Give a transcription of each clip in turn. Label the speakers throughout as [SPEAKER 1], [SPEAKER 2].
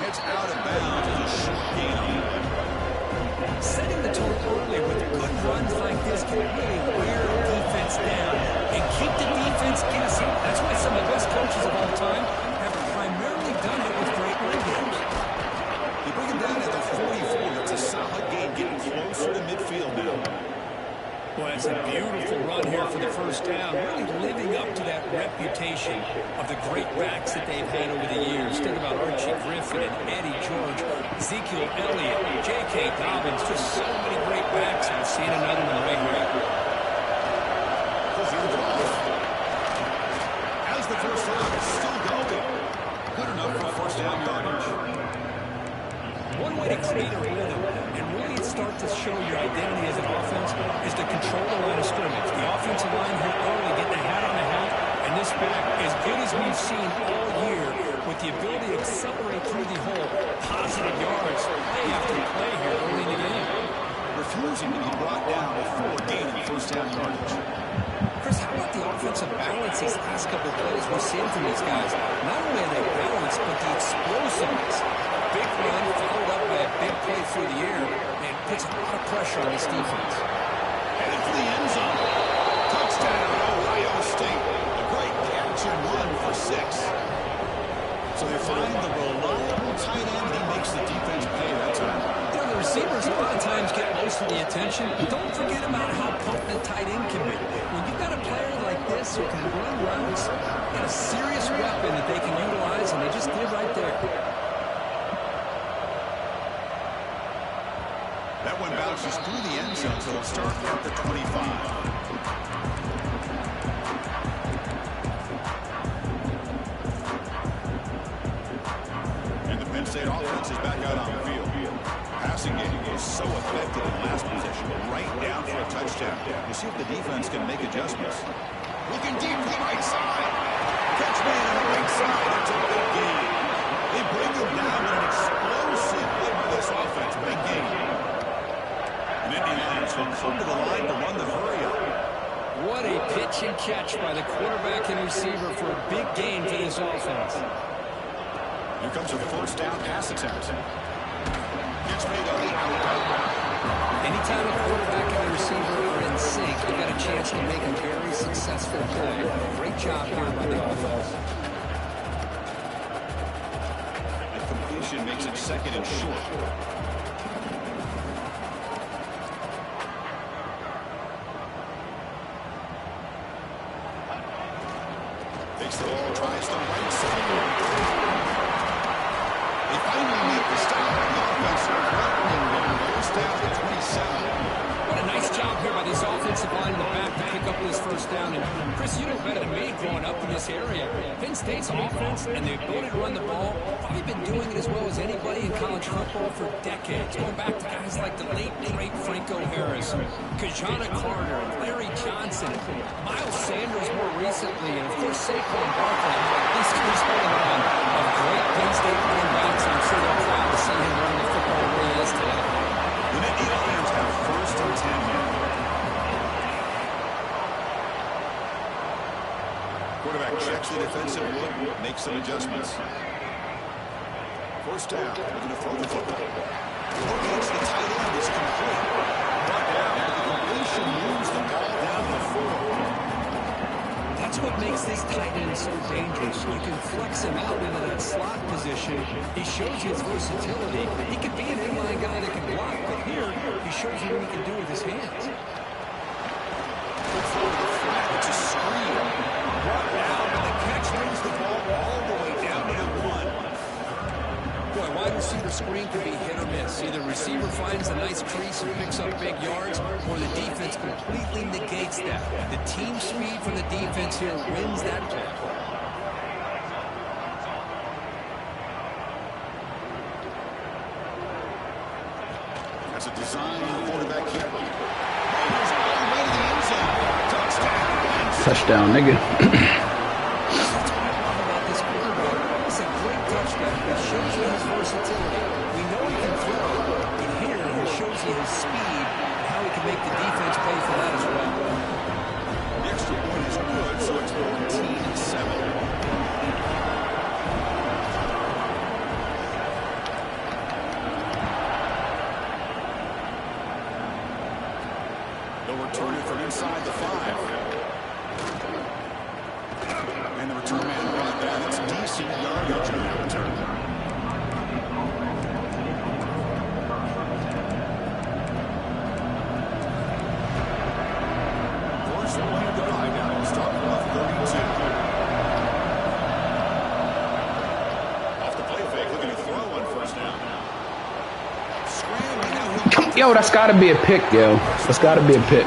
[SPEAKER 1] gets out of bounds as a short gain on the play.
[SPEAKER 2] Setting the tone early with good runs like this can really wear a defense down and keep the defense guessing. That's why some of the best coaches of all time have primarily done it with great run games.
[SPEAKER 1] You bring it down at the 44. That's a solid gain, getting closer to midfield now.
[SPEAKER 2] Boy, that's a beautiful run here for the first down, really living up to that reputation of the great backs that they've had over the years. Think about Archie Griffin and Eddie George, Ezekiel Elliott, J.K. Dobbins, just so many great backs. And seeing another one right here.
[SPEAKER 1] As the first down is still going. Good enough for first down yardage.
[SPEAKER 2] One way to create a rhythm and really start to show your identity as an offense is to control the line of scrimmage. The offensive line here early getting a hat on the hat, and this back, as good as we've seen all year, with the ability to accelerate through the hole, positive yards, play after play here early in the game.
[SPEAKER 1] Refusing to be brought down before gaining first down yardage.
[SPEAKER 2] Chris, how about the offensive balance these last couple of plays we're seeing from these guys? Not only are they balanced, but the explosiveness. Big run followed up by a big play through the air, and puts a lot of pressure on this defense.
[SPEAKER 1] Headed for the end zone. Touchdown, Ohio State. A great catch and run for 6. So they find the reliable tight end. He makes the defense pay that time.
[SPEAKER 2] You know, the receivers a lot of times get most of the attention. Don't forget about how potent a tight end can be. When you've got a player like this who can run routes, you got a serious weapon that they can utilize, and they just did right there.
[SPEAKER 1] That one bounces through the end zone, so it'll start at the 25. And the Penn State offense is back out on the field. Passing game was so effective in last possession, right down for a touchdown. We'll see if the defense can make adjustments. Looking deep to the right side. Catch man on the right side. That's a big gain. They bring him down with an explosive play by this offense. Big gain. And Indianapolis will come to the line to run the hurry up.
[SPEAKER 2] What a pitch and catch by the quarterback and receiver for a big gain for this offense.
[SPEAKER 1] Here comes a first down pass attempt. It's made on the out.
[SPEAKER 2] Anytime a quarterback and a receiver are in sync, you got a chance to make a very successful play. Great job here by the offense.
[SPEAKER 1] The completion makes it second and short. Takes the ball, tries the right side. They finally make the stop. The offensive threatening one goes down to 27.
[SPEAKER 2] What a nice job here by this offensive line in the back to pick up this first down. And Chris, you know better than me growing up in this area. Penn State's offense and the ability to run the ball, probably been doing it as well as anybody in college football for decades. Going back to guys like the late, great Franco Harris, Kajana Carter, Larry Johnson, Miles Sanders more recently, and of course Saquon Barkley. This is one of great Penn State running backs, and I'm sure they're proud to see him run the football the way he is today.
[SPEAKER 1] The Nittany Lions have first and 10 now. Quarterback checks the defensive look, makes some adjustments. First down, looking to throw the football. Look against the tight end is complete. Brought down, but the completion moves the ball down the field.
[SPEAKER 2] That's what makes this tight end so dangerous. You can flex him out into that slot position. He shows you his versatility. He could be an inline guy that can block, but here he shows you what he can do with his hands.
[SPEAKER 1] Good throw to the flat. It's a screen. Brought down, and the catch brings the ball all the way down to the 1.
[SPEAKER 2] Boy, wide receiver screen can be hit or miss. Either receiver finds a nice crease and picks up big yards, or the defense completely negates that. The team speed from the defense here wins that play.
[SPEAKER 1] That's a design quarterback here. Raiders all the way to the end zone. Touchdown.
[SPEAKER 3] Touchdown, nigga.
[SPEAKER 2] That's what I love about this quarterback. It's a great touchdown. It shows you his versatility. We know he can throw, and here he shows you his speed and how he can make the defense pay for that as well.
[SPEAKER 1] The extra point is good, so it's 14-7. They'll return it from inside the 5. And the return man brought down. That's decent yardage on that return. Force one to drive down. We'll start from the 32. Off the play fake, looking to throw on first down. Scrambling.
[SPEAKER 3] Yo, that's got to be a pick, yo. That's got to be a pick.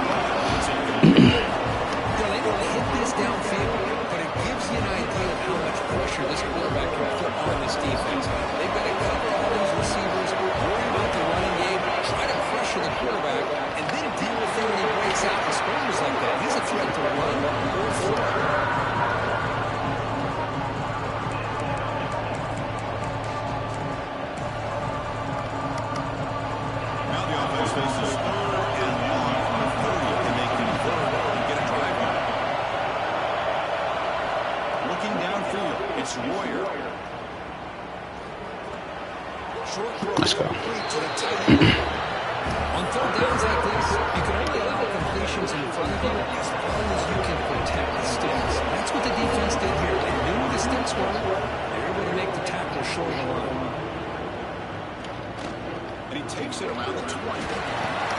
[SPEAKER 3] Let's go.
[SPEAKER 2] On third downs like this, you can only allow completions in front of you as long as you can protect the sticks. That's what the defense did here. They knew the sticks were. They were able to make the tackle short of the line.
[SPEAKER 1] And he takes it around the 20. And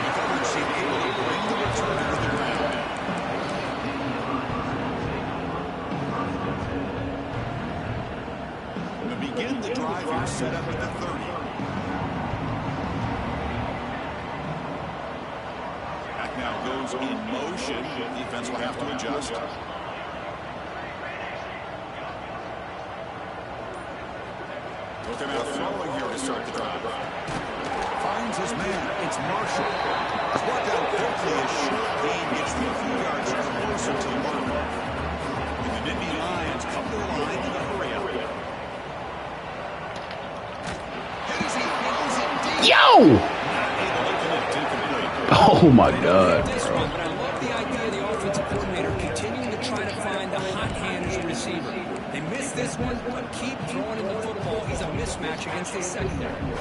[SPEAKER 1] the coverage team able to bring the returner to the ground. To begin the drive here, set up at the 30. Back now goes in motion. Defense will have to adjust. Looking at throwing here to start the drive. Finds his man. It's Marshall. He's worked out quickly as short gain gets the few yards closer to the mark. And the Nittany Lions come to the line in a hurry up.
[SPEAKER 3] Yo! Oh my God.
[SPEAKER 2] But I love the idea of the offensive coordinator continuing to try to find the hot hand as a receiver. They missed this one, but keep throwing in the football. He's a mismatch against his secondary.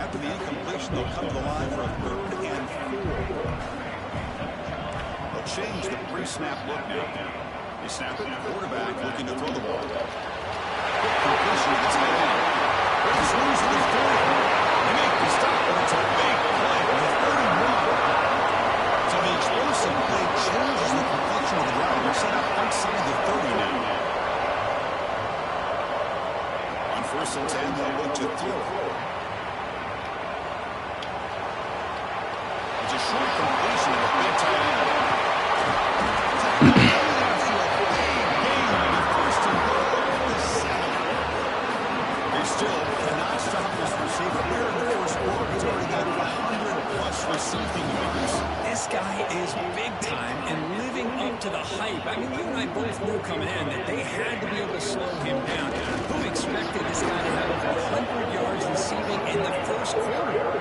[SPEAKER 1] After the incompletion, they'll come to the line for a 3rd and 4. They'll change the pre-snap look now. They snap it, quarterback looking to throw the ball. Completion to the tight end. There's room for the 30. They make the stop, and it's a big play with 31. So the explosive play changes the complexion of the drive. They're set up outside the 30 now. On 1st and 10, they'll look to throw. It's a short completion of a big tight end. Still cannot stop this receiver here in the first quarter. He's already got 100-plus receiving yards.
[SPEAKER 2] This guy is big time and living up to the hype. I mean, you and I both knew coming in that they had to be able to slow him down. Who expected this guy to have over 100 yards receiving in the first quarter?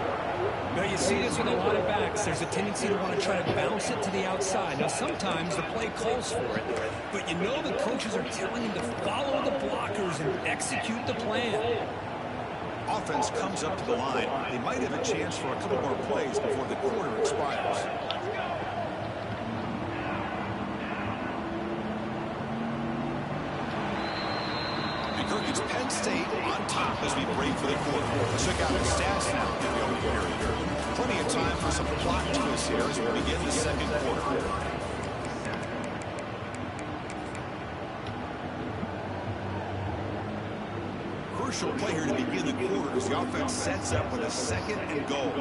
[SPEAKER 2] Now, you see this with a lot of backs. There's a tendency to want to try to bounce it to the outside. Now, sometimes the play calls for it, but you know the coaches are telling him to follow the blockers and execute the plan.
[SPEAKER 1] Offense comes up to the line. They might have a chance for a couple more plays before the quarter expires. And Kirk, it's Penn State on top as we break for the quarter. Let's check out the stats now in the opening period. Plenty of time for some plot twists here as we begin the second quarter. Crucial play here to begin the quarter as the offense sets up with a 2nd and goal.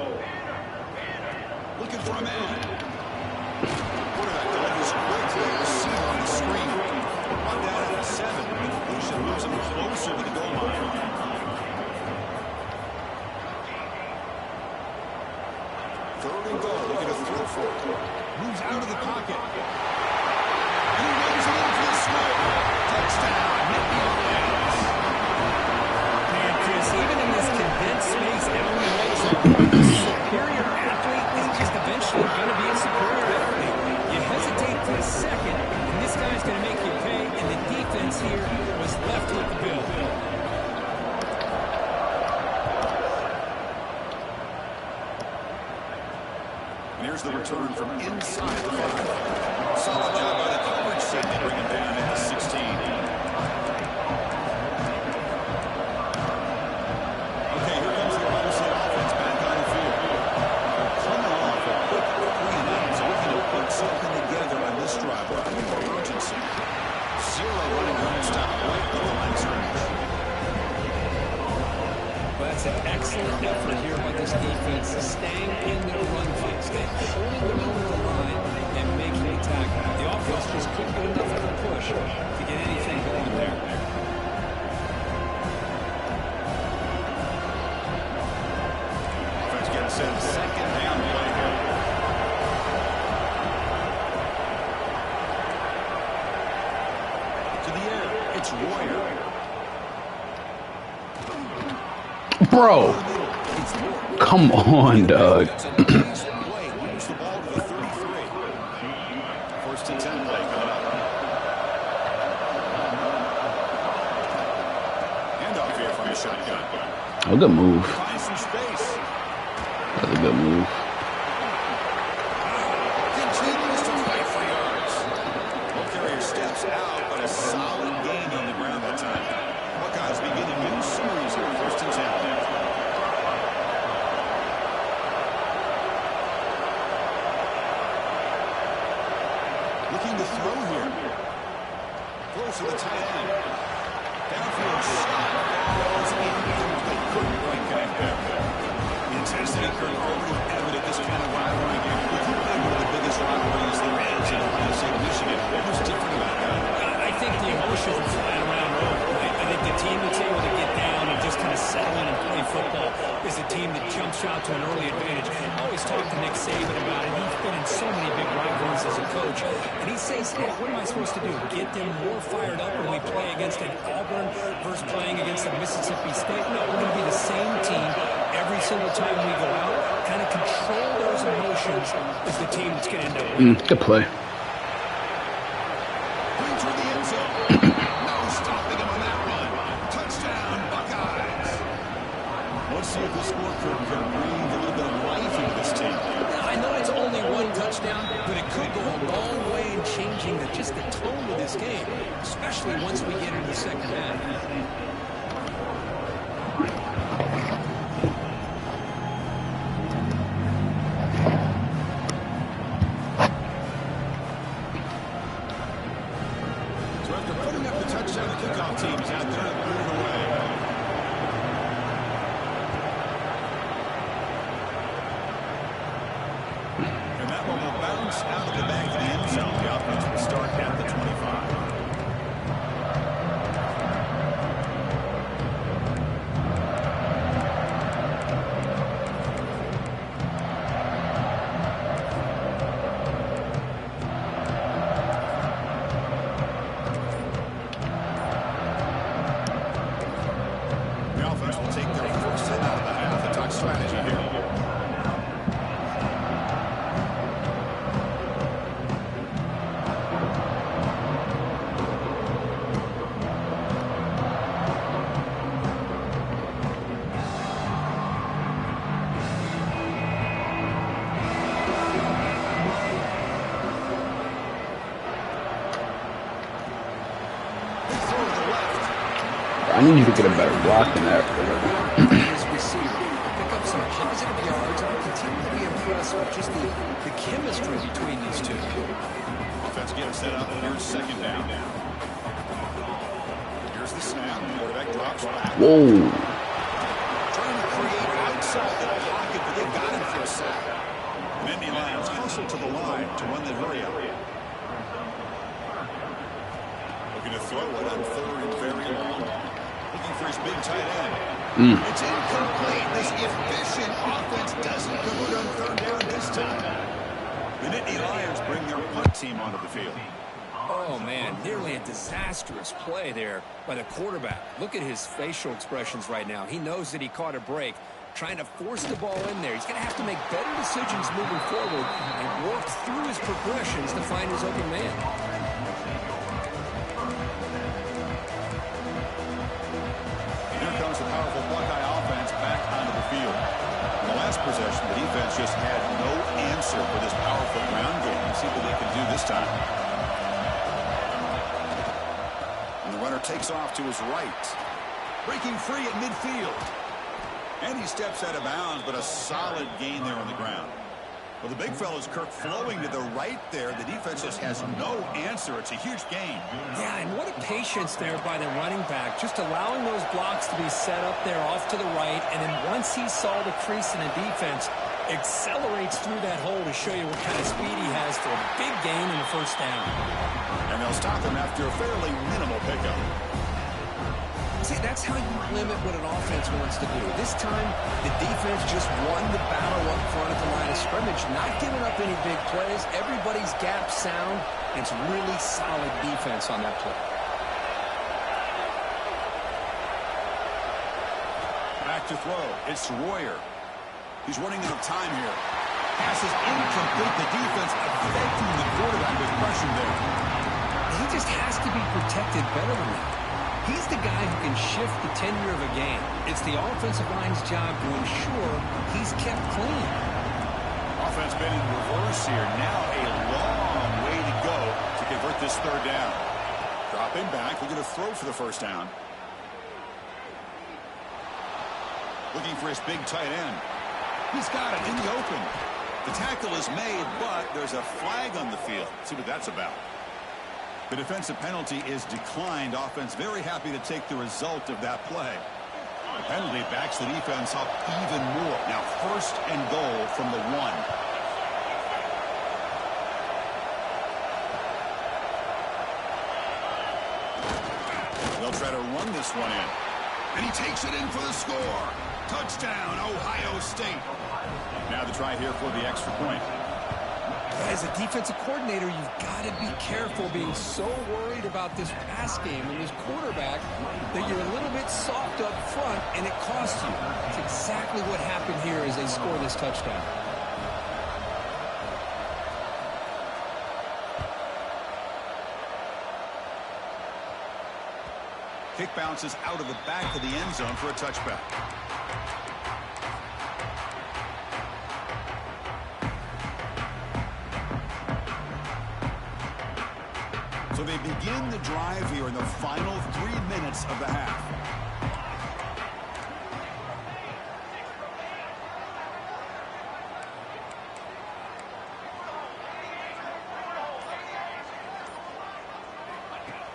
[SPEAKER 1] Looking for a man. Quarterback delivers quickly. Receiver on the screen. One down at the 7. The completion moves him closer to the goal line. Third and goal. Looking to throw for it. Moves out of the pocket. And he runs it in for the score. Touchdown. Nittany Lions.
[SPEAKER 2] Even in this condensed space down the right, superior athlete is just eventually going to be a superior athlete. You hesitate for a second, and this guy's going to make you pay, and the defense here was left with the bill.
[SPEAKER 1] And here Here's the return from inside the 5. Solid job by the coverage set to bring him down at the 16. Okay, here comes the Ohio State offense back on the field. They're coming off a quick 3 and out, so looking to put something together on this drive with urgency. 0 running run stop right at the line of scrimmage.
[SPEAKER 2] Well, that's an excellent effort here by this defense, staying in their run fix, holding their own at the line and making a tackle. The offense just couldn't get enough of a push to get anything going there.
[SPEAKER 1] Offense getting set second down play here. To the air, it's Royer.
[SPEAKER 3] Bro. Come on, dog.
[SPEAKER 1] Moves the ball to the 33. First and 10 play coming up. Handoff here from the shotgun.
[SPEAKER 3] A good move.
[SPEAKER 1] Finds some space.
[SPEAKER 3] That's a good move.
[SPEAKER 1] Continues to fight for yards. Ball carrier steps out, but a solid gain on the ground that time. Buckeyes begin a new series here. First and 10. Looking to throw here. Throws to the tight end. Downfield shot. Goes incomplete. Couldn't quite connect there. The intensity pretty evident this kind of rivalry game. It's really one of the biggest rivalries there is in Ohio State and Michigan. What's different about that?
[SPEAKER 2] I think the emotions are flying around road. I think the team that's able to get down and just kind of settle in and play football is a team that jumps out to an early advantage. I always talk to Nick Saban about it. He's been in so many big rivalries as a coach. And he says, hey, what am I supposed to do? Get them more fired up when we play against an Auburn versus playing against a Mississippi State? No, we're going to be the same team every single time we go out. Kind of control those emotions as the team that's going to end up winning.
[SPEAKER 3] Good play.
[SPEAKER 1] Through the end zone. No stopping him on that run. Touchdown, Buckeyes. Let's see if the scorecard can breathe a little bit of life into this team.
[SPEAKER 2] I know it's only one touchdown, but it could go a long way in changing just the tone of this game, especially once we get into the second half.
[SPEAKER 1] So after putting up the touchdown, the kickoff team is out there to move away. And that one will bounce out of the back of the end zone. The offense will start at the 25. The offense will take their first hit out of the half. The touch strategy here. Big throw to the left.
[SPEAKER 3] I need you to get a better block than that.
[SPEAKER 2] His receiver pick up some positive yards and continue to be impressed with just the chemistry between these two.
[SPEAKER 1] Offense getting set up. Here's second down. Here's the snap. Quarterback drops back.
[SPEAKER 3] Whoa.
[SPEAKER 1] Trying to create outside the pocket, but they got him for a sack. Nittany Lions hustle to the line to run the hurry up. Looking to throw it on third and very long. Looking for his big tight end. It's incomplete. This efficient offense doesn't convert on third down this time. The Nittany Lions bring their punt team onto the field.
[SPEAKER 2] Oh, man, nearly a disastrous play there by the quarterback. Look at his facial expressions right now. He knows that he caught a break, trying to force the ball in there. He's going to have to make better decisions moving forward and work through his progressions to find his open man.
[SPEAKER 1] Here comes the powerful Buckeye offense back onto the field. In the last last possession, the defense just had no answer for this powerful ground game. Let's see what they can do this time. And the runner takes off to his right. Breaking free at midfield. And he steps out of bounds, but a solid gain there on the ground. Well, the big fella's Kirk flowing to the right there. The defense just has no answer. It's a huge gain.
[SPEAKER 2] Yeah, and what a patience there by the running back. Just allowing those blocks to be set up there off to the right. And then once he saw the crease in the defense, accelerates through that hole to show you what kind of speed he has for a big gain in the first down.
[SPEAKER 1] And they'll stop him after a fairly minimal pickup.
[SPEAKER 2] See, that's how you limit what an offense wants to do. This time, the defense just won the battle up front at the line of scrimmage, not giving up any big plays. Everybody's gap sound. It's really solid defense on that play.
[SPEAKER 1] Back to throw. It's Royer. He's running out of time here. Pass is incomplete. The defense affecting the quarterback with pressure there.
[SPEAKER 2] He just has to be protected better than that. He's the guy who can shift the tenure of a game. It's the offensive line's job to ensure he's kept clean.
[SPEAKER 1] Offense been in reverse here. Now a long way to go to convert this third down. Dropping back. We're going to throw for the first down. Looking for his big tight end. He's got it in the open. The tackle is made, but there's a flag on the field. Let's see what that's about. The defensive penalty is declined. Offense very happy to take the result of that play. The penalty backs the defense up even more. Now first and goal from the 1. They'll try to run this one in. And he takes it in for the score. Touchdown, Ohio State. Now the try here for the extra point.
[SPEAKER 2] As a defensive coordinator, you've got to be careful being so worried about this pass game and this quarterback that you're a little bit soft up front, and it costs you. It's exactly what happened here as they score this touchdown.
[SPEAKER 1] Kick bounces out of the back of the end zone for a touchback. So they begin the drive here in the final 3 minutes of the half.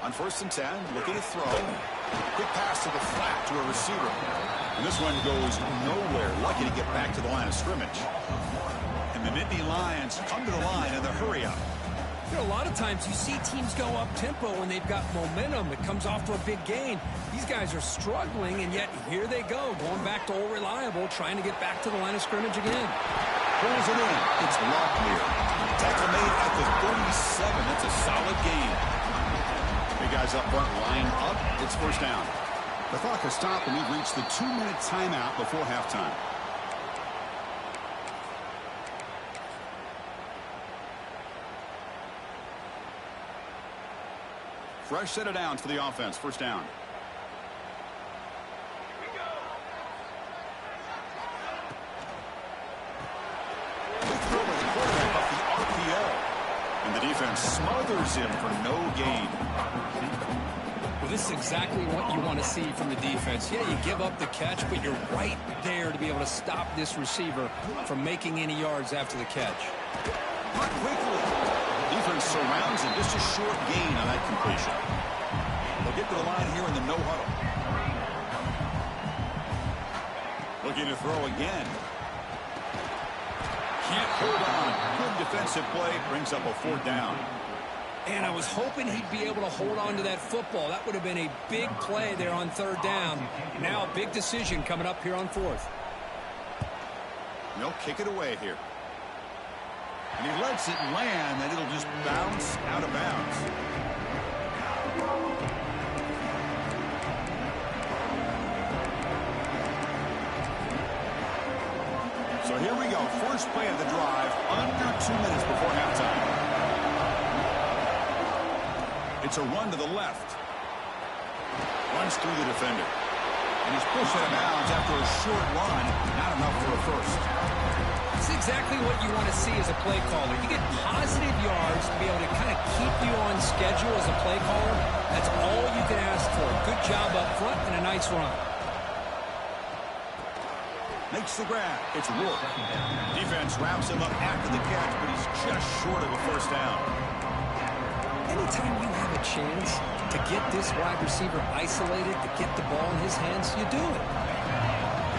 [SPEAKER 1] On 1st and 10, looking to throw. Quick pass to the flat to a receiver. And this one goes nowhere. Lucky to get back to the line of scrimmage. And the Nittany Lions come to the line in the hurry up.
[SPEAKER 2] You know, a lot of times you see teams go up-tempo when they've got momentum. It comes off to a big gain. These guys are struggling, and yet here they go, going back to old reliable, trying to get back to the line of scrimmage again.
[SPEAKER 1] Pulls it in. It's Locklear. Tackle made at the 37. That's a solid gain. Big guys up front, line up. It's first down. The clock has stopped, and we've reached the 2-minute timeout before halftime. Fresh set of downs for the offense. First down. And the defense smothers him for no gain.
[SPEAKER 2] Well, this is exactly what you want to see from the defense. Yeah, you give up the catch, but you're right there to be able to stop this receiver from making any yards after the catch.
[SPEAKER 1] Not quickly. Defense surrounds him. Just a short gain on that completion. They'll get to the line here in the no huddle. Looking to throw again. Can't hold on. Good defensive play. Brings up a 4th down.
[SPEAKER 2] And I was hoping he'd be able to hold on to that football. That would have been a big play there on 3rd down. Now a big decision coming up here on 4th.
[SPEAKER 1] They'll kick it away here. And he lets it land, and it'll just bounce out of bounds. So here we go. First play of the drive, under 2 minutes before halftime. It's a run to the left. Runs through the defender. And he's pushed out of bounds after a short run. Not not enough for a first.
[SPEAKER 2] It's exactly what you want to see as a play caller. You get positive yards to be able to kind of keep you on schedule as a play caller. That's all you can ask for. Good job up front and a nice run.
[SPEAKER 1] Makes the grab. It's Rourke. Defense wraps him up after the catch, but he's just short of a first down.
[SPEAKER 2] Anytime you have a chance to get this wide receiver isolated, to get the ball in his hands, you do it.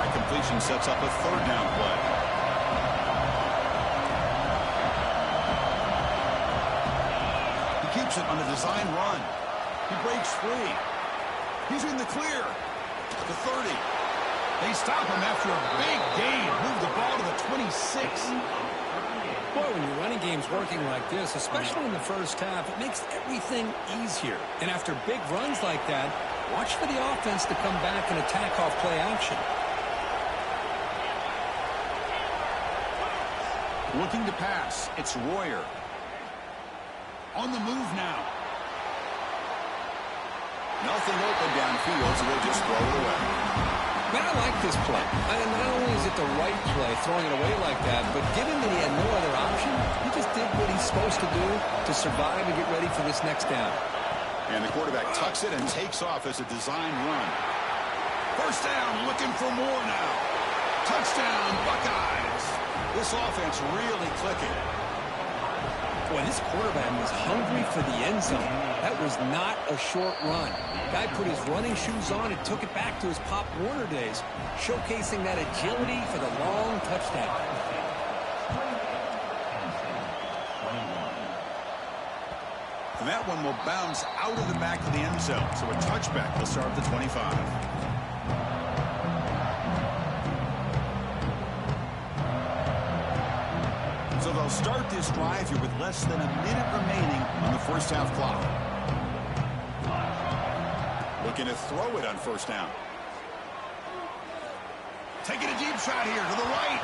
[SPEAKER 1] That completion sets up a third down play. He keeps it on a design run. He breaks free. He's in the clear. The 30. They stop him after a big gain. Move the ball to the 26.
[SPEAKER 2] Boy, when your running game's working like this, especially in the first half, it makes everything easier. And after big runs like that, watch for the offense to come back and attack off play action.
[SPEAKER 1] Looking to pass. It's Royer. On the move now. Nothing open downfield, so they'll just throw it away.
[SPEAKER 2] Man, I like this play. And not only is it the right play, throwing it away like that, but given that he had no other option, he just did what he's supposed to do to survive and get ready for this next down.
[SPEAKER 1] And the quarterback tucks it and takes off as a design run. First down, looking for more now. Touchdown, Buckeyes. This offense really clicking.
[SPEAKER 2] Boy, this quarterback was hungry for the end zone. That was not a short run. Guy put his running shoes on and took it back to his Pop Warner days, showcasing that agility for the long touchdown.
[SPEAKER 1] And that one will bounce out of the back of the end zone, so a touchback will start at the 25. So they'll start this drive here with less than a minute remaining on the first half clock. Looking to throw it on first down. Taking a deep shot here to the right.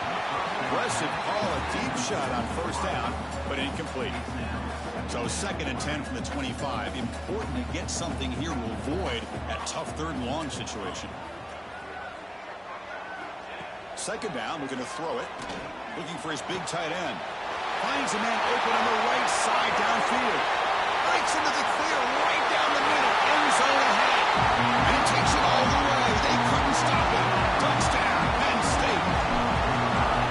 [SPEAKER 1] Aggressive call, a deep shot on first down, but incomplete. So 2nd and 10 from the 25. Important to get something here to avoid that tough third and long situation. Second down, looking to throw it. Looking for his big tight end. Finds a man open on the right side downfield. Breaks into the clear right down the middle. End zone ahead. And he takes it all the way. They couldn't stop it. Touchdown, Penn State.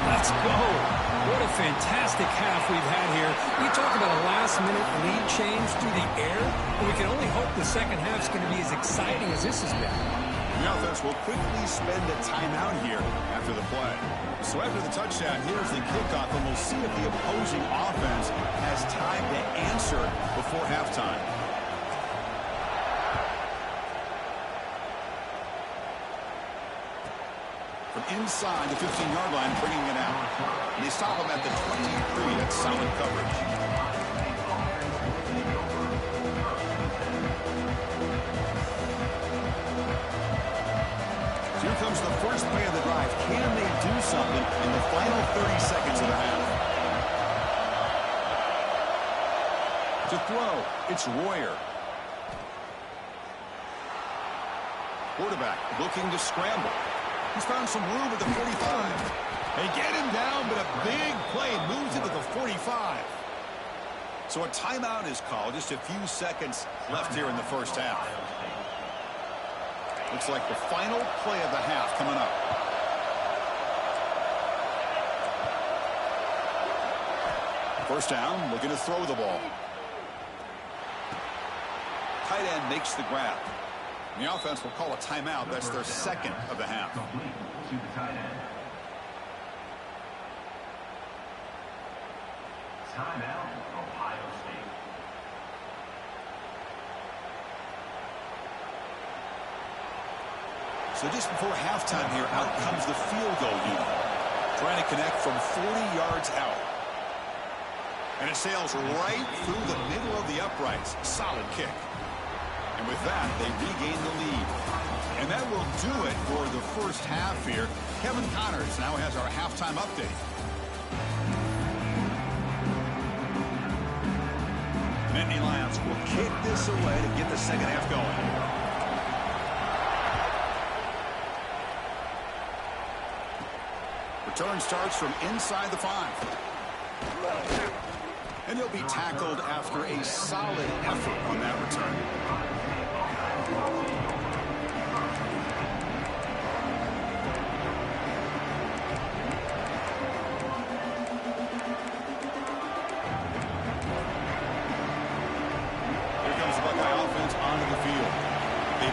[SPEAKER 2] Let's go. What a fantastic half we've had here. We talk about a last-minute lead change through the air, and we can only hope the second half's going to be as exciting as this has been.
[SPEAKER 1] The offense will quickly spend a timeout here after the play. So after the touchdown, here's the kickoff, and we'll see if the opposing offense has time to answer before halftime. From inside the 15-yard line, bringing it out. And they stop him at the 23. That's solid coverage. Here comes the first play of the drive. Can they do something in the final 30 seconds of the half? To throw, it's Royer. Quarterback looking to scramble. He's found some room at the 45. They get him down, but a big play moves into the 45. So a timeout is called. Just a few seconds left here in the first half. Looks like the final play of the half coming up. First down, looking to throw the ball. Tight end makes the grab. And the offense will call a timeout. That's their second of the half.
[SPEAKER 4] Timeout, Ohio State.
[SPEAKER 1] So just before halftime here, out comes the field goal unit. Trying to connect from 40 yards out. And it sails right through the middle of the uprights. Solid kick. And with that, they regain the lead. And that will do it for the first half here. Kevin Connors now has our halftime update. Nittany Lions will kick this away to get the second half going. Return starts from inside the 5. And he'll be tackled after a solid effort on that return.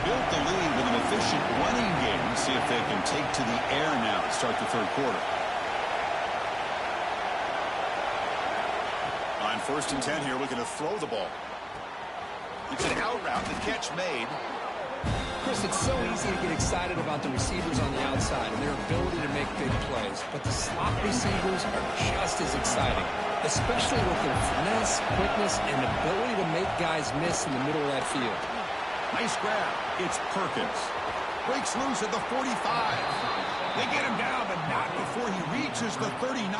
[SPEAKER 1] Built the lead with an efficient running game. Let's see if they can take to the air now to start the third quarter. On 1st and 10 here, looking to throw the ball. It's an out route. The catch made.
[SPEAKER 2] Chris, it's so easy to get excited about the receivers on the outside and their ability to make big plays. But the slot receivers are just as exciting, especially with their finesse, quickness, and ability to make guys miss in the middle of that field.
[SPEAKER 1] Nice grab. It's Perkins. Breaks loose at the 45. They get him down, but not before he reaches the 39.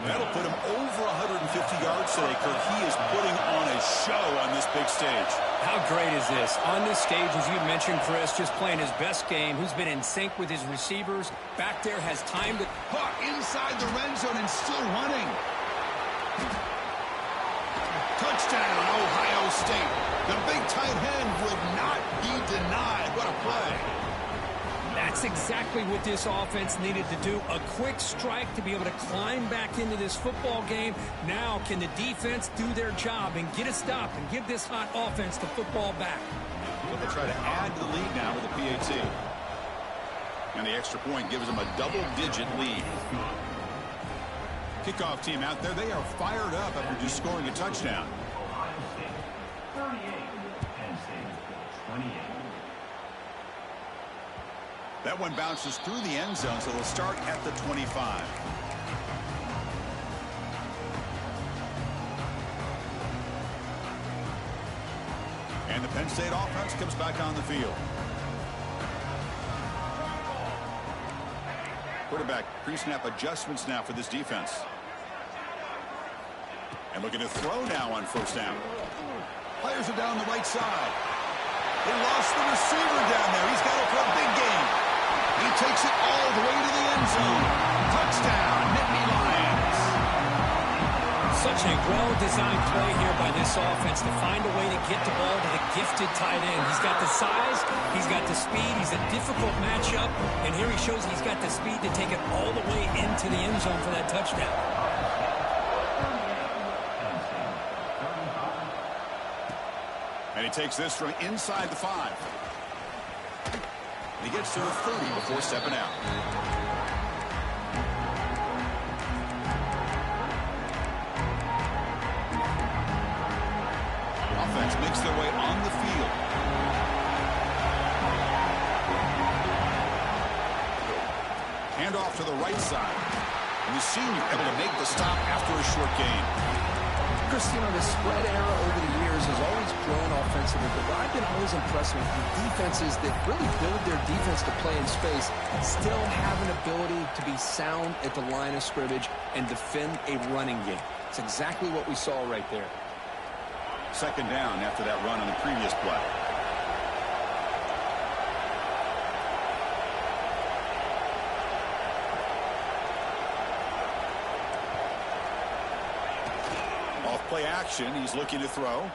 [SPEAKER 1] That'll put him over 150 yards today, Kirk. He is putting on a show on this big stage.
[SPEAKER 2] How great is this? On this stage, as you mentioned, Chris, just playing his best game. Who's been in sync with his receivers. Back there has time to...
[SPEAKER 1] Caught inside the red zone and still running. Touchdown, Ohio State. The big tight end would not be denied. What a play.
[SPEAKER 2] That's exactly what this offense needed to do. A quick strike to be able to climb back into this football game. Now can the defense do their job and get a stop and give this hot offense the football back?
[SPEAKER 1] They'll try to add to the lead now with a PAT. And the extra point gives them a double-digit lead. Kickoff team out there, they are fired up after just scoring a touchdown.
[SPEAKER 4] Ohio State 38, Penn State 28.
[SPEAKER 1] That one bounces through the end zone, so they'll start at the 25. And the Penn State offense comes back on the field. Quarterback pre-snap adjustments now for this defense. And looking to throw now on 1st down. Players are down the right side. They lost the receiver down there. He's got it for a big game. He takes it all the way to the end zone. Touchdown, Nittany Lions.
[SPEAKER 2] Such a well-designed play here by this offense to find a way to get the ball to the gifted tight end. He's got the size, he's got the speed, he's a difficult matchup, and here he shows he's got the speed to take it all the way into the end zone for that touchdown.
[SPEAKER 1] And he takes this from inside the 5. And he gets to the 30 before stepping out. Offense makes their way on the field. Handoff to the right side. And the senior able to make the stop after a short gain.
[SPEAKER 2] Chris, you know, the spread era over the years has always grown offensively, but what I've been always impressed with the defenses that really build their defense to play in space still have an ability to be sound at the line of scrimmage and defend a running game. It's exactly what we saw right there.
[SPEAKER 1] 2nd down after that run on the previous play. Off-play action, he's looking to throw.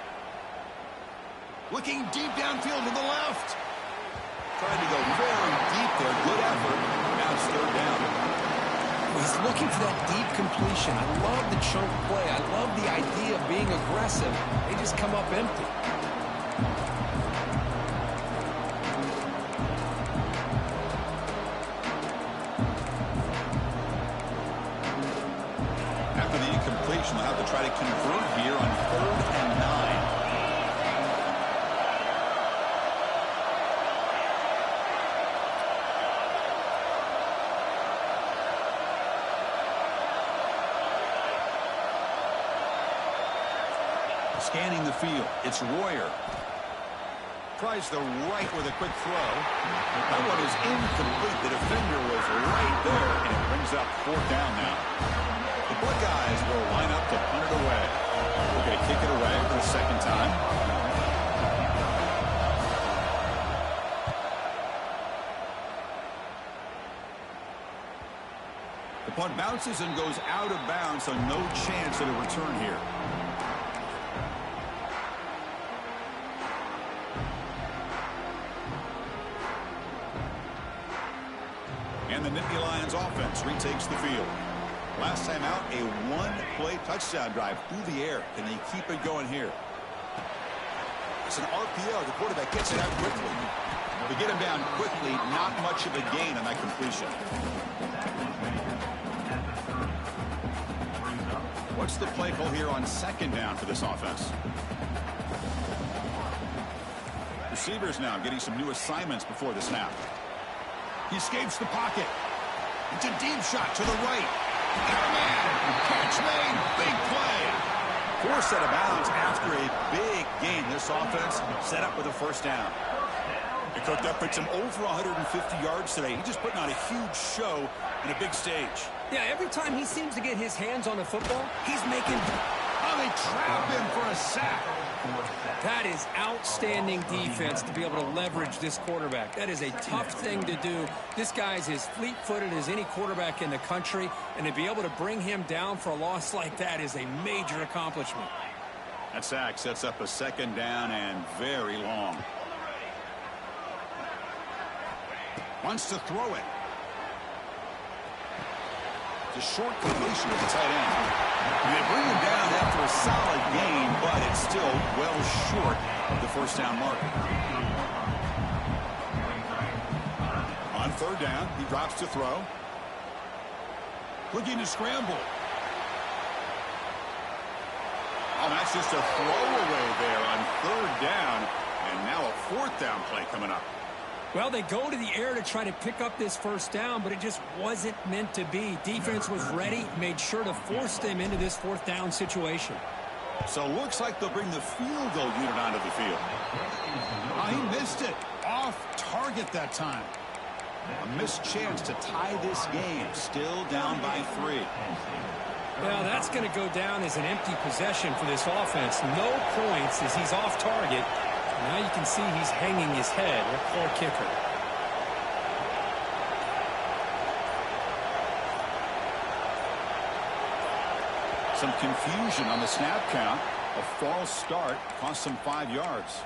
[SPEAKER 1] Looking deep downfield to the left. Trying to go very deep there. Good effort. Now it's 3rd down.
[SPEAKER 2] He's looking for that deep completion. I love the chunk play. I love the idea of being aggressive. They just come up empty.
[SPEAKER 1] After the incompletion, they'll have to try to convert here on 3rd and 9. Scanning the field, it's Royer. Tries the right with a quick throw. That one is incomplete. The defender was right there, and it brings up 4th down now. The Buckeyes will line up to punt it away. We're going to kick it away for the 2nd time. The punt bounces and goes out of bounds, so no chance at a return here. And the Nittany Lions offense retakes the field. Last time out, a one-play touchdown drive through the air. Can they keep it going here? It's an RPO. The quarterback gets it out quickly. To get him down quickly, not much of a gain on that completion. What's the play call here on second down for this offense? Receivers now getting some new assignments before the snap. He escapes the pocket. It's a deep shot to the right. Got a man. Catch made. Big play. Forced out of bounds after a big gain. This offense set up with a first down. He cooked up at some over 150 yards today. He's just putting on a huge show in a big stage.
[SPEAKER 2] Yeah, every time he seems to get his hands on the football, he's making...
[SPEAKER 1] Oh, they trap him for a sack.
[SPEAKER 2] That is outstanding defense to be able to leverage this quarterback. That is a tough thing to do. This guy's as fleet-footed as any quarterback in the country, and to be able to bring him down for a loss like that is a major accomplishment.
[SPEAKER 1] That sack sets up a second down and very long. Wants to throw it. The short completion of the tight end. And they bring him down after a solid gain, but it's still well short of the first down mark. On third down, he drops to throw. Looking to scramble. Oh, that's just a throwaway there on third down. And now a fourth down play coming up.
[SPEAKER 2] Well, they go to the air to try to pick up this first down, but it just wasn't meant to be. Defense was ready, made sure to force them into this fourth down situation.
[SPEAKER 1] So looks like they'll bring the field goal unit onto the field. Oh, he missed it. Off target that time. A missed chance to tie this game. Still down by 3.
[SPEAKER 2] Well, that's going to go down as an empty possession for this offense. No points as he's off target. Now you can see he's hanging his head. Poor kicker.
[SPEAKER 1] Some confusion on the snap count. A false start cost him 5 yards.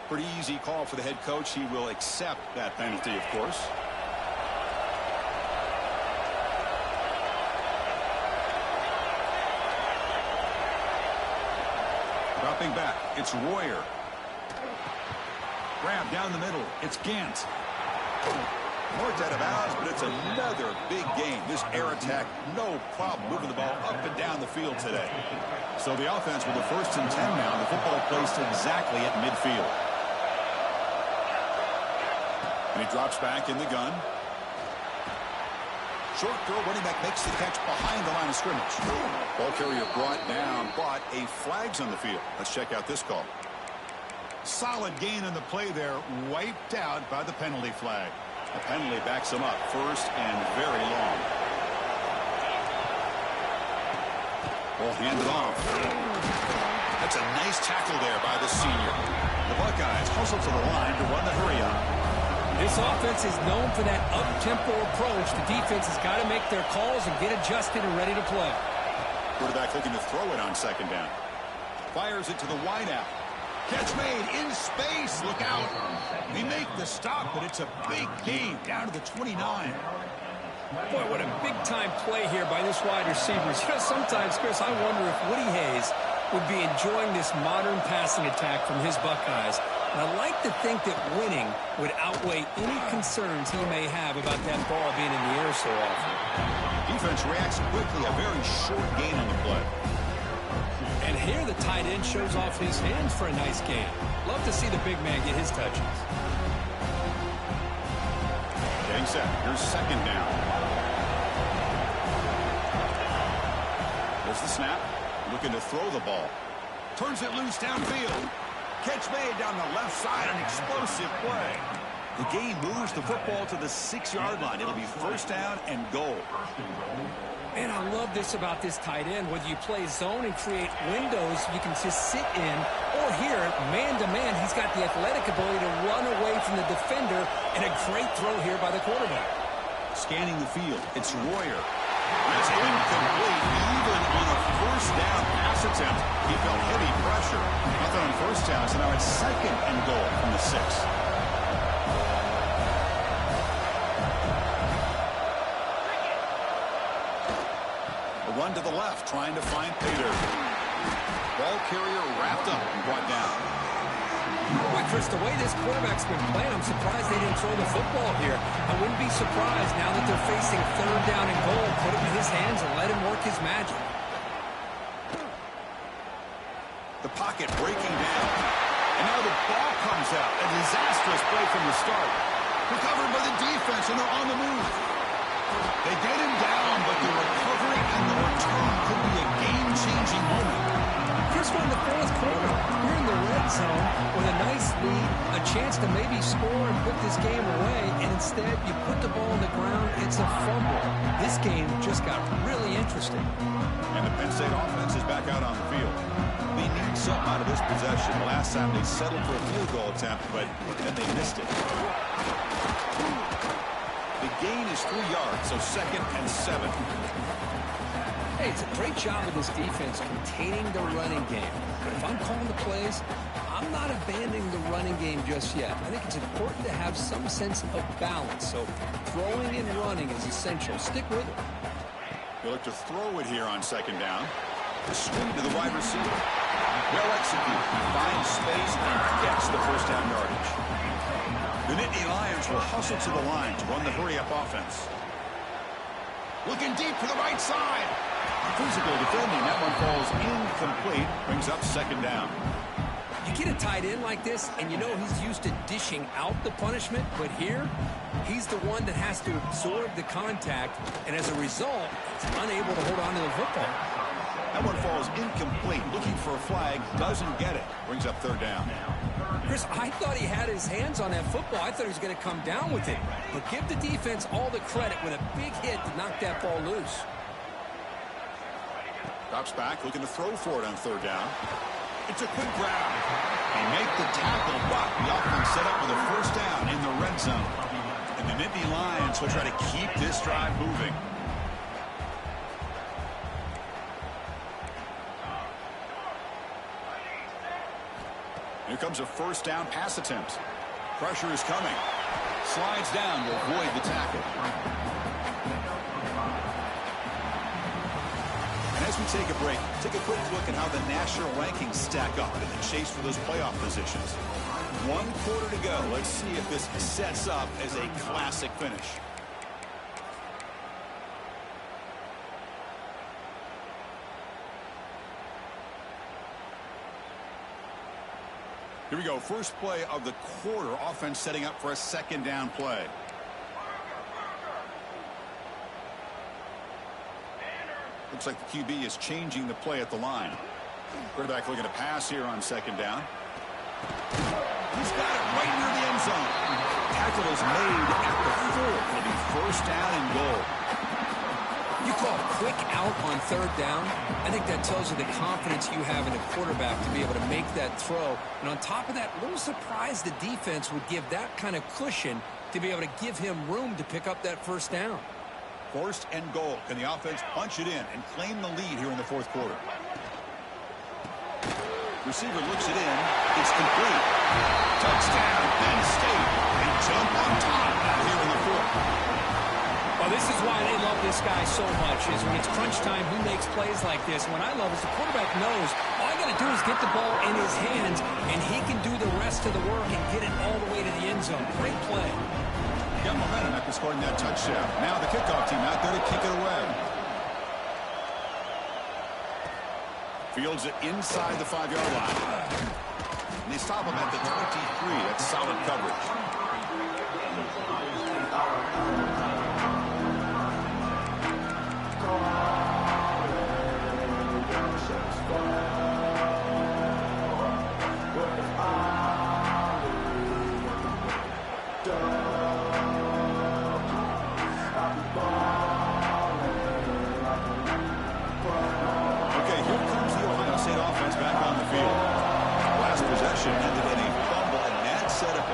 [SPEAKER 1] Pretty easy call for the head coach. He will accept that penalty, of course. Dropping back, it's Royer. Grab down the middle. It's Gant. More out of bounds, but it's another big game. This air attack, no problem moving the ball up and down the field today. So the offense with the 1st and 10 now. The football placed exactly at midfield. And he drops back in the gun. Short throw, running back makes the catch behind the line of scrimmage. Ball carrier brought down, but a flag's on the field. Let's check out this call. Solid gain in the play there, wiped out by the penalty flag. The penalty backs him up, 1st and very long. Ball handed off. That's a nice tackle there by the senior. The Buckeyes hustle to the line to run the hurry up.
[SPEAKER 2] This offense is known for that up-tempo approach. The defense has got to make their calls and get adjusted and ready to play.
[SPEAKER 1] Quarterback looking to throw it on second down. Fires it to the wideout. Catch made in space. Look out. They make the stop, but it's a big gain down to the 29.
[SPEAKER 2] Boy, what a big-time play here by this wide receivers. You know, sometimes, Chris, I wonder if Woody Hayes would be enjoying this modern passing attack from his Buckeyes. And I like to think that winning would outweigh any concerns he may have about that ball being in the air so often.
[SPEAKER 1] Defense reacts quickly. A very short gain on the play.
[SPEAKER 2] And here the tight end shows off his hands for a nice gain. Love to see the big man get his touches.
[SPEAKER 1] Getting set. Here's second down. There's the snap. Looking to throw the ball. Turns it loose downfield. Catch made down the left side. An explosive play. The game moves the football to the 6-yard line. It'll be 1st down and goal.
[SPEAKER 2] And I love this about this tight end. Whether you play zone and create windows you can just sit in, or here, man-to-man, he's got the athletic ability to run away from the defender, and a great throw here by the quarterback.
[SPEAKER 1] Scanning the field, it's Royer. That's incomplete. Even on a first down pass attempt, he felt heavy pressure. Nothing on first down, so now it's second and goal from the 6. A run to the left, trying to find Pater. Ball carrier wrapped up and brought down.
[SPEAKER 2] Boy, Chris, the way this quarterback's been playing, I'm surprised they didn't throw the football here. I wouldn't be surprised now that they're facing third down and goal. Put it in his hands and let him work his magic.
[SPEAKER 1] The pocket breaking down. And now the ball comes out. A disastrous play from the start. Recovered by the defense, and they're on the move. They get him down, but the recovery and the return could be a game-changing moment.
[SPEAKER 2] Chris, we're in the fourth quarter. You're in the red zone with a nice lead, a chance to maybe score and put this game away, and instead you put the ball on the ground. It's a fumble. This game just got really interesting.
[SPEAKER 1] And the Penn State offense is back out on the field. They need something out of this possession. Last time they settled for a field goal attempt, but then they missed it. The gain is 3 yards, so 2nd and 7.
[SPEAKER 2] Hey, it's a great job of this defense containing the running game. But if I'm calling the plays, I'm not abandoning the running game just yet. I think it's important to have some sense of balance. So throwing and running is essential. Stick with it.
[SPEAKER 1] They look to throw it here on 2nd down. The swing to the wide receiver. Well executed. He finds space and gets the first down yardage. The Nittany Lions will hustle to the line to run the hurry-up offense. Looking deep to the right side. Physical defending. That one falls incomplete. Brings up 2nd down.
[SPEAKER 2] You get a tight end like this, and you know he's used to dishing out the punishment, but here, he's the one that has to absorb the contact, and as a result, he's unable to hold on to the football.
[SPEAKER 1] That one falls incomplete. Looking for a flag. Doesn't get it. Brings up 3rd down.
[SPEAKER 2] Chris, I thought he had his hands on that football. I thought he was going to come down with it. But give the defense all the credit with a big hit to knock that ball loose.
[SPEAKER 1] Drops back, looking to throw for it on 3rd down. It's a quick grab. They make the tackle, but the offense set up with a first down in the red zone. And the Nittany Lions will try to keep this drive moving. Here comes a first down pass attempt. Pressure is coming. Slides down to avoid the tackle. And as we take a break, take a quick look at how the national rankings stack up in the chase for those playoff positions. 1 quarter to go. Let's see if this sets up as a classic finish. Here we go. First play of the quarter. Offense setting up for a 2nd down play. Looks like the QB is changing the play at the line. Quarterback looking to pass here on 2nd down. He's got it right near the end zone. Tackle is made at the 4th. It'll be first down and goal.
[SPEAKER 2] You call a quick out on 3rd down. I think that tells you the confidence you have in a quarterback to be able to make that throw. And on top of that, a little surprised the defense would give that kind of cushion to be able to give him room to pick up that first down.
[SPEAKER 1] 1st and goal. Can the offense punch it in and claim the lead here in the 4th quarter? Receiver looks it in. It's complete. Touchdown, Penn State. They jump on top out here in the 4th.
[SPEAKER 2] Well, this is why they love this guy so much, is when it's crunch time, he makes plays like this. What I love is the quarterback knows all I got to do is get the ball in his hands, and he can do the rest of the work and get it all the way to the end zone. Great play.
[SPEAKER 1] Got momentum after scoring that touchdown. Now the kickoff team out there to kick it away. Fields it inside the 5-yard line. And they stop him at the 23. That's solid coverage.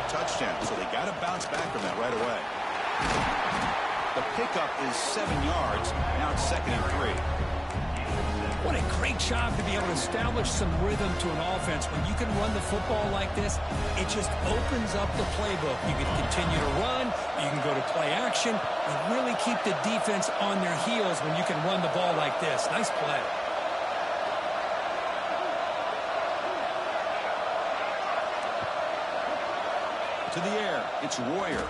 [SPEAKER 1] Touchdown, so they got to bounce back from that right away. The pickup is 7 yards. Now it's 2nd and 3.
[SPEAKER 2] What a great job to be able to establish some rhythm to an offense. When you can run the football like this, it just opens up the playbook. You can continue to run. You can go to play action. You really keep the defense on their heels when you can run the ball like this. Nice play.
[SPEAKER 1] To the air, it's Royer.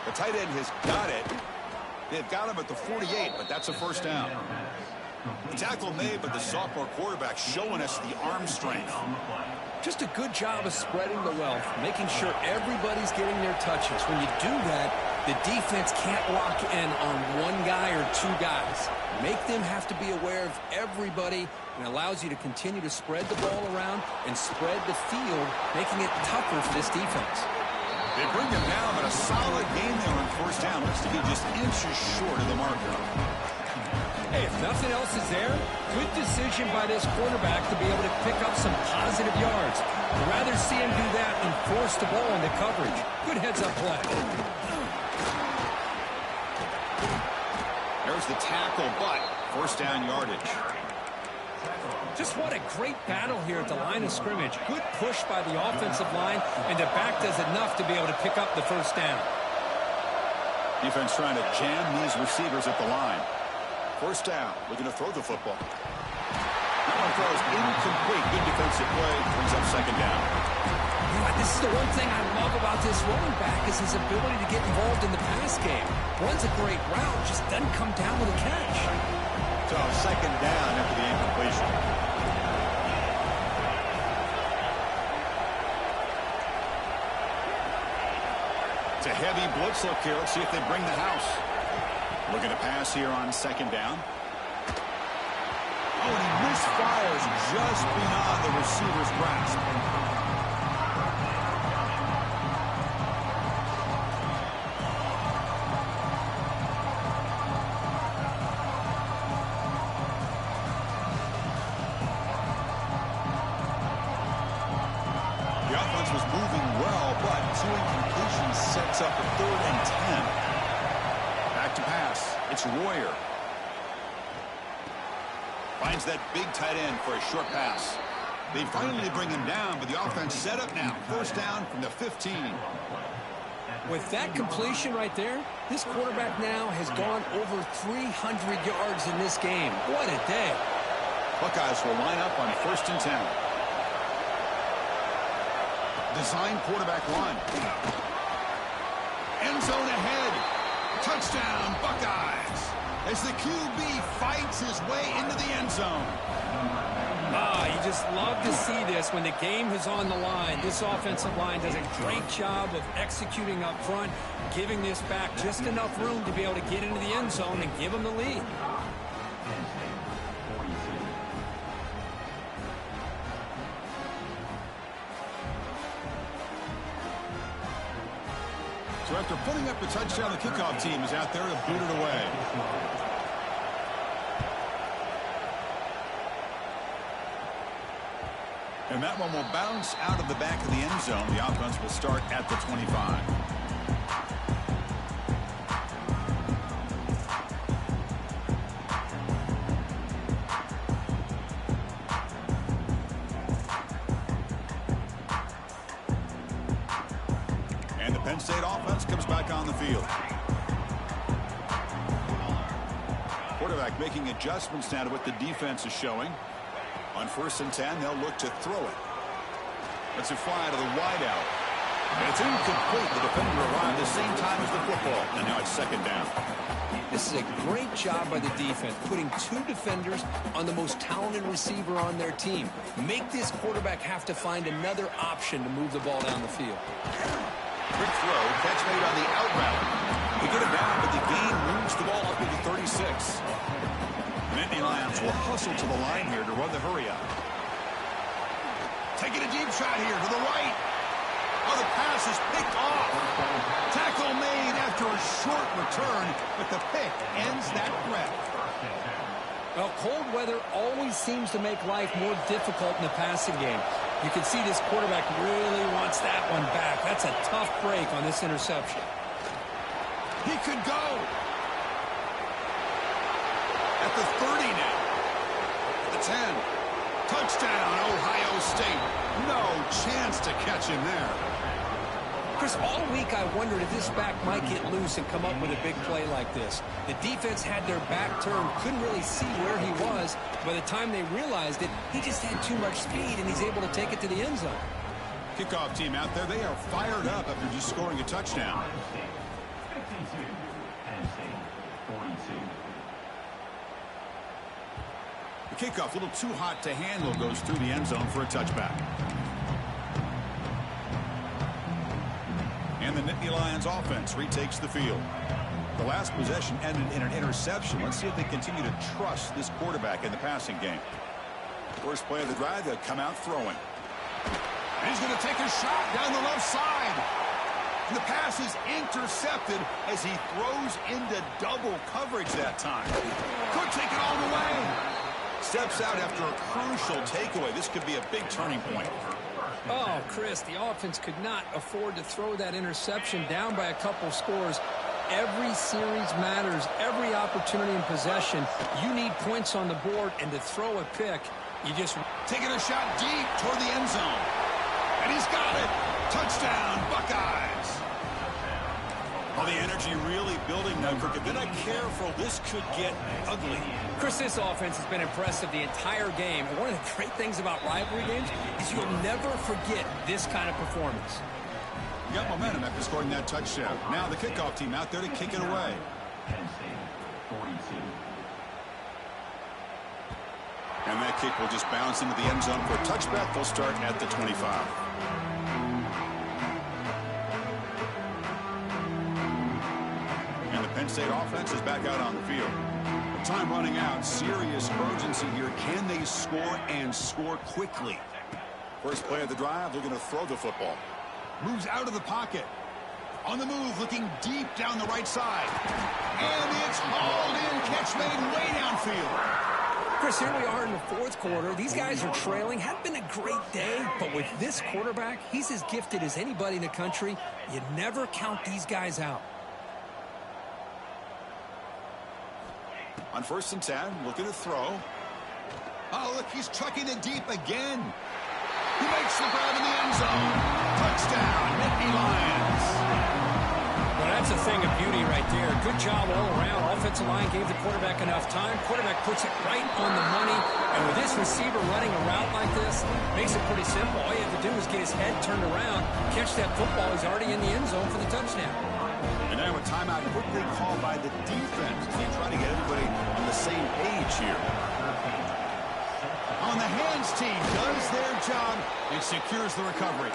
[SPEAKER 1] The tight end has got it. They've got him at the 48, but that's a first down. The tackle made, but the sophomore quarterback showing us the arm strength.
[SPEAKER 2] Just a good job of spreading the wealth, making sure everybody's getting their touches. When you do that, the defense can't lock in on one guy or two guys. Make them have to be aware of everybody, and allows you to continue to spread the ball around and spread the field, making it tougher for this defense.
[SPEAKER 1] They bring him down, but a solid game there on first down. Looks to be just inches short of the marker.
[SPEAKER 2] Hey, if nothing else is there, good decision by this quarterback to be able to pick up some positive yards. I'd rather see him do that than force the ball into coverage. Good heads-up play.
[SPEAKER 1] There's the tackle, but first down yardage.
[SPEAKER 2] Just what a great battle here at the line of scrimmage. Good push by the offensive line, and the back does enough to be able to pick up the first down.
[SPEAKER 1] Defense trying to jam these receivers at the line. First down, looking to throw the football. That one throws incomplete. Good defensive play, brings up second down.
[SPEAKER 2] You know, this is the one thing I love about this running back is his ability to get involved in the pass game. Runs a great route, just doesn't come down with a catch.
[SPEAKER 1] So second down after the incompletion. It's a heavy blitz look here. Let's see if they bring the house. Looking to pass here on second down. Oh, and he misfires just beyond the receiver's grasp. The offense was moving well, but two incompletions sets up a 3rd and 10. Back to pass. It's Royer. Finds that big tight end for a short pass. They finally bring him down, but the offense set up now. First down from the 15.
[SPEAKER 2] With that completion right there, this quarterback now has gone over 300 yards in this game. What a day.
[SPEAKER 1] Buckeyes will line up on 1st and 10. Design quarterback run. End zone ahead. Touchdown, Buckeyes. As the QB fights his way into the end zone.
[SPEAKER 2] You just love to see this when the game is on the line. This offensive line does a great job of executing up front, giving this back just enough room to be able to get into the end zone and give them the lead.
[SPEAKER 1] So after putting up a touchdown, the kickoff team is out there to boot it away. And that one will bounce out of the back of the end zone. The offense will start at the 25. And the Penn State offense comes back on the field. Quarterback making adjustments now to what the defense is showing. On 1st and 10, they'll look to throw it. Let's it fly to the wideout. And it's incomplete. The defender arrived the same time as the football. And now it's second down.
[SPEAKER 2] This is a great job by the defense, putting two defenders on the most talented receiver on their team. Make this quarterback have to find another option to move the ball down the field.
[SPEAKER 1] Quick throw. Catch made on the out route. They get it down, but the gain moves the ball up to the 36. Nittany Lions will hustle to the line here to run the hurry up. Taking a deep shot here to the right. Oh, the pass is picked off. Tackle made after a short return, but the pick ends that threat.
[SPEAKER 2] Well, cold weather always seems to make life more difficult in the passing game. You can see this quarterback really wants that one back. That's a tough break on this interception.
[SPEAKER 1] He could go. At the 30 now. The 10. Touchdown, Ohio State. No chance to catch him there.
[SPEAKER 2] Chris, all week I wondered if this back might get loose and come up with a big play like this. The defense had their back turned, couldn't really see where he was. By the time they realized it, he just had too much speed, and he's able to take it to the end zone.
[SPEAKER 1] Kickoff team out there, they are fired up after just scoring a touchdown.
[SPEAKER 4] Ohio State 52, Penn State 42.
[SPEAKER 1] The kickoff, a little too hot to handle, goes through the end zone for a touchback. And the Nittany Lions offense retakes the field. The last possession ended in an interception. Let's see if they continue to trust this quarterback in the passing game. First play of the drive, they'll come out throwing. And he's going to take a shot down the left side. And the pass is intercepted as he throws into double coverage that time. Could take it all the way. Steps out after a crucial takeaway. This could be a big turning point.
[SPEAKER 2] Oh, Chris, the offense could not afford to throw that interception down by a couple scores. Every series matters. Every opportunity in possession. You need points on the board, and to throw a pick, you just...
[SPEAKER 1] Taking a shot deep toward the end zone. And he's got it. Touchdown, Buckeyes. Well, the energy really building now, Kirk. If they're not careful, this could get ugly.
[SPEAKER 2] Chris, this offense has been impressive the entire game. And one of the great things about rivalry games is you'll never forget this kind of performance.
[SPEAKER 1] You got momentum after scoring that touchdown. Now the kickoff team out there to kick it away.
[SPEAKER 4] Penn State 42.
[SPEAKER 1] And that kick will just bounce into the end zone for a touchback. They'll start at the 25. And the Penn State offense is back out on the field. Time running out. Serious urgency here. Can they score and score quickly? First play of the drive, they're going to throw the football. Moves out of the pocket. On the move, looking deep down the right side. And it's hauled in. Catch made way downfield.
[SPEAKER 2] Chris, here we are in the fourth quarter. These guys are trailing. Hadn't been a great day, but with this quarterback, he's as gifted as anybody in the country. You never count these guys out.
[SPEAKER 1] On 1st and 10, looking to throw. Oh, look, he's trucking it deep again. He makes the grab in the end zone. Touchdown, Nittany Lions.
[SPEAKER 2] Well, that's a thing of beauty right there. Good job all around. Offensive line gave the quarterback enough time. Quarterback puts it right on the money. And with this receiver running a route like this, makes it pretty simple. All you have to do is get his head turned around, catch that football. He's already in the end zone for the touchdown.
[SPEAKER 1] And now a timeout quickly called by the defense as they try to get everybody on the same page here. On the hands team does their job and secures the recovery.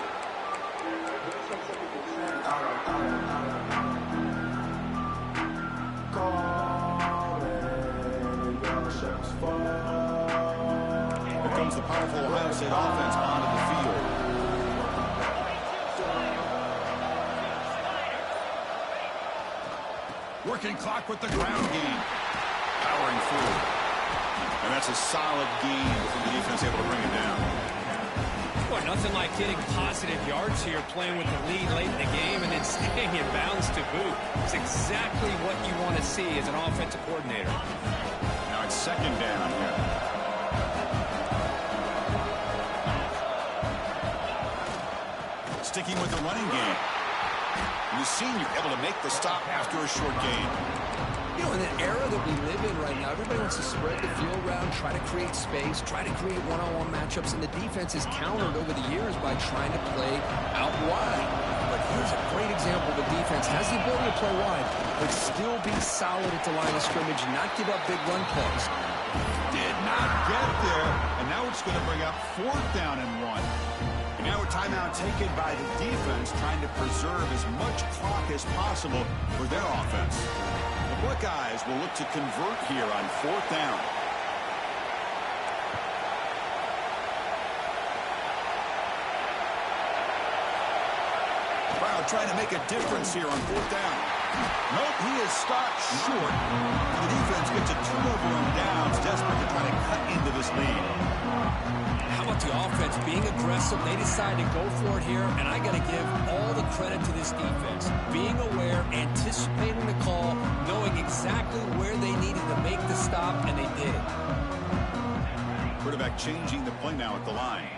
[SPEAKER 1] Here comes the powerful Ohio State offense onto the field. Working clock with the ground game. Powering forward. And that's a solid gain for the defense able to bring it down.
[SPEAKER 2] Boy, nothing like getting positive yards here, playing with the lead late in the game and then staying in bounds to boot. It's exactly what you want to see as an offensive coordinator.
[SPEAKER 1] Now it's 2nd down here. Sticking with the running game. You've seen you're able to make the stop after a short gain.
[SPEAKER 2] You know, in the era that we live in right now, everybody wants to spread the field around, try to create space, try to create one-on-one matchups, and the defense is countered over the years by trying to play out wide. But here's a great example. The defense has the ability to play wide, but still be solid at the line of scrimmage, not give up big run plays.
[SPEAKER 1] Did not get there, and now it's going to bring up 4th down and 1. And now a timeout taken by the defense, trying to preserve as much clock as possible for their offense. The Buckeyes will look to convert here on 4th down. Brown trying to make a difference here on 4th down. Nope, he is stopped short. The defense gets a turnover on downs, desperate to try to cut into this lead.
[SPEAKER 2] How about the offense being aggressive? They decide to go for it here, and I got to give all the credit to this defense. Being aware, anticipating the call.
[SPEAKER 1] Quarterback changing the play now at the line.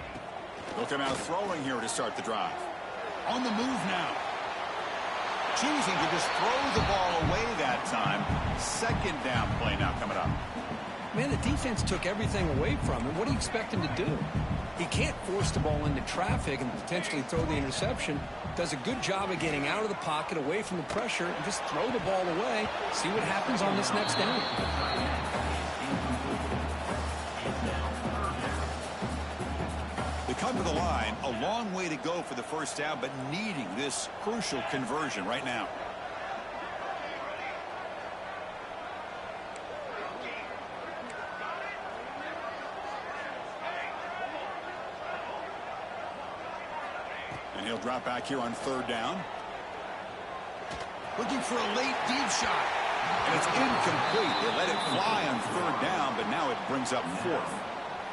[SPEAKER 1] They'll come out throwing here to start the drive. On the move now. Choosing to just throw the ball away that time. Second down play now coming up.
[SPEAKER 2] Man, the defense took everything away from him. What do you expect him to do? He can't force the ball into traffic and potentially throw the interception. Does a good job of getting out of the pocket, away from the pressure, and just throw the ball away. See what happens on this next down.
[SPEAKER 1] They come to the line, a long way to go for the first down, but needing this crucial conversion right now. And he'll drop back here on third down. Looking for a late deep shot. And it's incomplete. They let it fly on third down, but now it brings up fourth.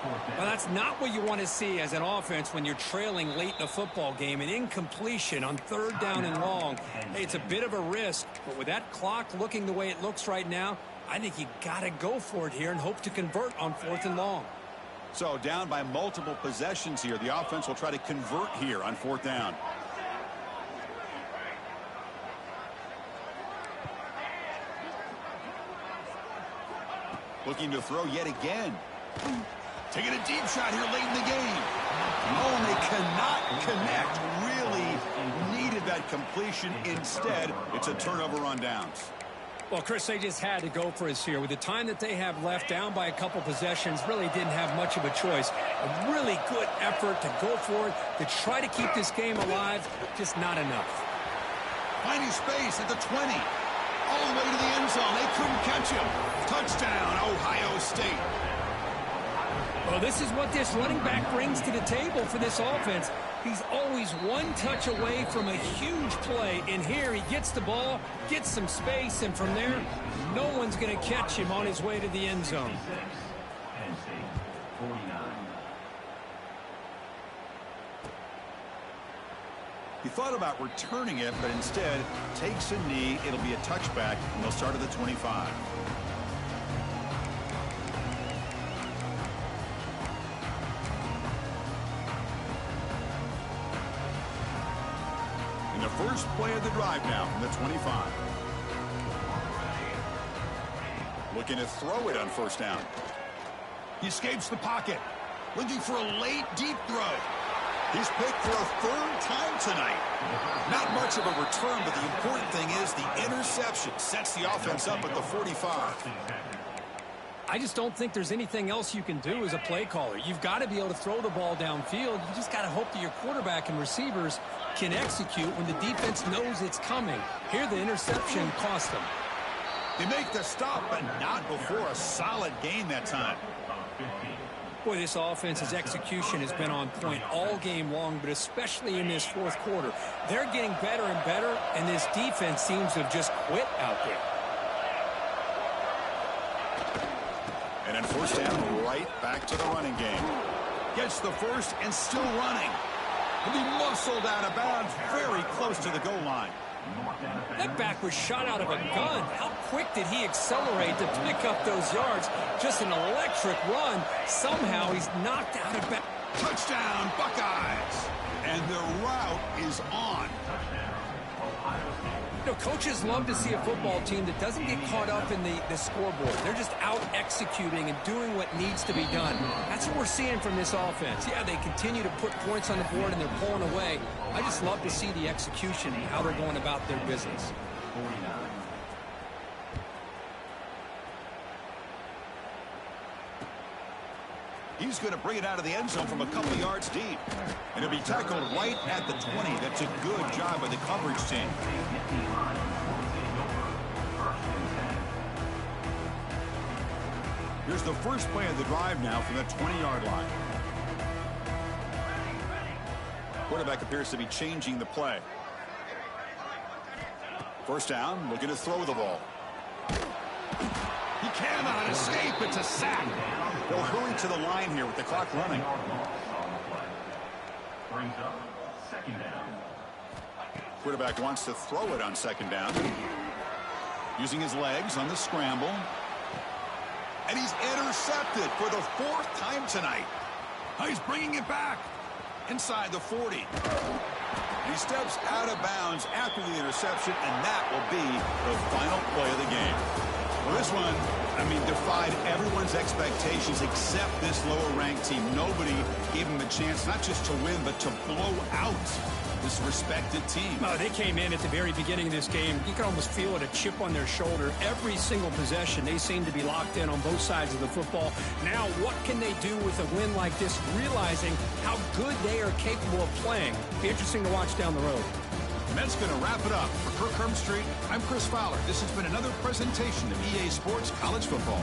[SPEAKER 2] Well, that's not what you want to see as an offense when you're trailing late in a football game. An incompletion on third down and long. Hey, it's a bit of a risk, but with that clock looking the way it looks right now, I think you got to go for it here and hope to convert on fourth and long.
[SPEAKER 1] So down by multiple possessions here. The offense will try to convert here on fourth down. Looking to throw yet again. Taking a deep shot here late in the game. Oh, and they cannot connect. Really needed that completion. Instead, it's a turnover on downs.
[SPEAKER 2] Well, Chris, they just had to go for us here. With the time that they have left, down by a couple possessions, really didn't have much of a choice. A really good effort to go for it, to try to keep this game alive, just not enough.
[SPEAKER 1] Finding space at the 20. All the way to the end zone. They couldn't catch him. Touchdown, Ohio State.
[SPEAKER 2] Well, this is what this running back brings to the table for this offense. He's always one touch away from a huge play. And here he gets the ball, gets some space, and from there, no one's going to catch him on his way to the end zone.
[SPEAKER 1] He thought about returning it, but instead takes a knee. It'll be a touchback, and they'll start at the 25. And the first play of the drive now from the 25. Looking to throw it on first down. He escapes the pocket. Looking for a late, deep throw. He's picked for a third time tonight. Not much of a return, but the important thing is the interception sets the offense up at the 45.
[SPEAKER 2] I just don't think there's anything else you can do as a play caller. You've got to be able to throw the ball downfield. You just got to hope that your quarterback and receivers can execute when the defense knows it's coming. Here, the interception cost them.
[SPEAKER 1] They make the stop, but not before a solid gain that time.
[SPEAKER 2] Boy, this offense's execution has been on point all game long, but especially in this fourth quarter. They're getting better and better, and this defense seems to have just quit out there.
[SPEAKER 1] And then first down, right back to the running game. Gets the first and still running. He'll be muscled out of bounds very close to the goal line.
[SPEAKER 2] That back was shot out of a gun. How quick did he accelerate to pick up those yards? Just an electric run. Somehow he's knocked out of bounds.
[SPEAKER 1] Touchdown, Buckeyes. And the route is on.
[SPEAKER 2] You know, coaches love to see a football team that doesn't get caught up in the scoreboard. They're just out executing and doing what needs to be done. That's what we're seeing from this offense. Yeah, they continue to put points on the board and they're pulling away. I just love to see the execution and how they're going about their business.
[SPEAKER 1] He's going to bring it out of the end zone from a couple yards deep. And he'll be tackled right at the 20. That's a good job by the coverage team. Here's the first play of the drive now from the 20-yard line. Quarterback appears to be changing the play. First down, looking to throw the ball. He cannot escape. It's a sack. They'll hurry to the line here with the clock running.
[SPEAKER 4] Brings up second down.
[SPEAKER 1] Quarterback wants to throw it on second down. Using his legs on the scramble. And he's intercepted for the 4th time tonight. He's bringing it back inside the 40. He steps out of bounds after the interception, and that will be the final play of the game. Well, this one, defied everyone's expectations except this lower-ranked team. Nobody gave him a chance not just to win, but to blow out this respected team.
[SPEAKER 5] They came in at the very beginning of this game. You can almost feel it, a chip on their shoulder. Every single possession, they seem to be locked in on both sides of the football. Now, what can they do with a win like this, realizing how good they are capable of playing? Be interesting to watch down the road.
[SPEAKER 1] And that's going to wrap it up. For Kirk Street, I'm Chris Fowler. This has been another presentation of EA Sports College Football.